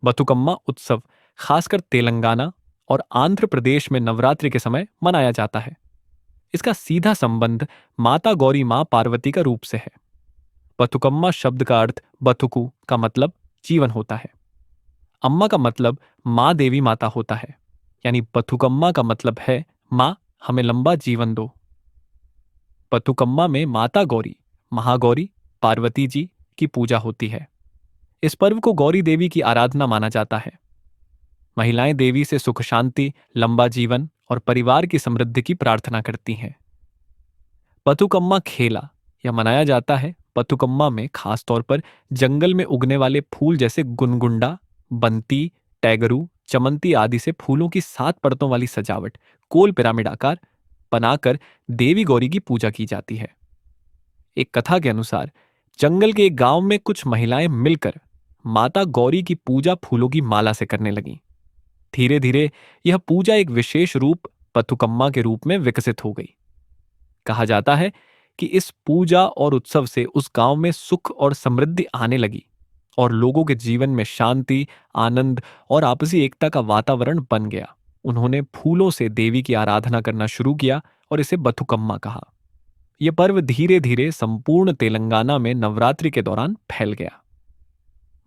बथुकम्मा उत्सव खासकर तेलंगाना और आंध्र प्रदेश में नवरात्रि के समय मनाया जाता है। इसका सीधा संबंध माता गौरी मां पार्वती का रूप से है। बथुकम्मा शब्द का अर्थ बथुकु का मतलब जीवन होता है। अम्मा का मतलब माँ देवी माता होता है, यानी बथुकम्मा का मतलब है माँ हमें लंबा जीवन दो। बथुकम्मा में माता गौरी, महागौरी, पार्वती जी की पूजा होती है। इस पर्व को गौरी देवी की आराधना माना जाता है। महिलाएं देवी से सुख शांति, लंबा जीवन और परिवार की समृद्धि की प्रार्थना करती हैं। बथुकम्मा खेला या मनाया जाता है। बथुकम्मा में खास तौर पर जंगल में उगने वाले फूल जैसे गुनगुंडा, बंती, टैगरू, चमंती आदि से फूलों की 7 परतों वाली सजावट गोल पिरामिड आकार बनाकर देवी गौरी की पूजा की जाती है। एक कथा के अनुसार जंगल के एक गांव में कुछ महिलाएं मिलकर माता गौरी की पूजा फूलों की माला से करने लगीं। धीरे धीरे यह पूजा एक विशेष रूप बथुकम्मा के रूप में विकसित हो गई। कहा जाता है कि इस पूजा और उत्सव से उस गांव में सुख और समृद्धि आने लगी और लोगों के जीवन में शांति, आनंद और आपसी एकता का वातावरण बन गया। उन्होंने फूलों से देवी की आराधना करना शुरू किया और इसे बथुकम्मा कहा। यह पर्व धीरे धीरे संपूर्ण तेलंगाना में नवरात्रि के दौरान फैल गया।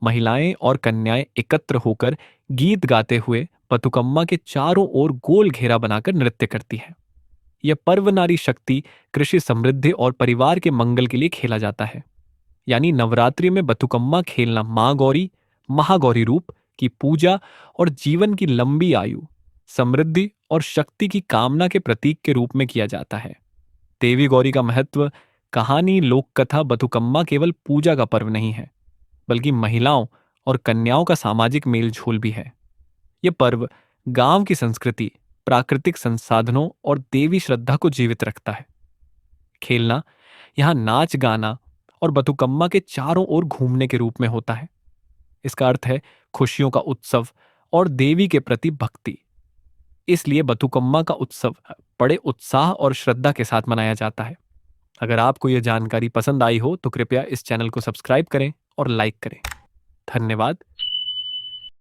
महिलाएं और कन्याएं एकत्र होकर गीत गाते हुए बथुकम्मा के चारों ओर गोल घेरा बनाकर नृत्य करती हैं। यह पर्व नारी शक्ति, कृषि समृद्धि और परिवार के मंगल के लिए खेला जाता है। यानी नवरात्रि में बथुकम्मा खेलना मां गौरी, महागौरी रूप की पूजा और जीवन की लंबी आयु, समृद्धि और शक्ति की कामना के प्रतीक के रूप में किया जाता है। देवी गौरी का महत्व, कहानी, लोक कथा बथुकम्मा केवल पूजा का पर्व नहीं है, बल्कि महिलाओं और कन्याओं का सामाजिक मेलझोल भी है। यह पर्व गांव की संस्कृति, प्राकृतिक संसाधनों और देवी श्रद्धा को जीवित रखता है। खेलना यहाँ नाच गाना और बथुकम्मा के चारों ओर घूमने के रूप में होता है। इसका अर्थ है खुशियों का उत्सव और देवी के प्रति भक्ति। इसलिए बथुकम्मा का उत्सव बड़े उत्साह और श्रद्धा के साथ मनाया जाता है। अगर आपको यह जानकारी पसंद आई हो तो कृपया इस चैनल को सब्सक्राइब करें और लाइक करें। धन्यवाद।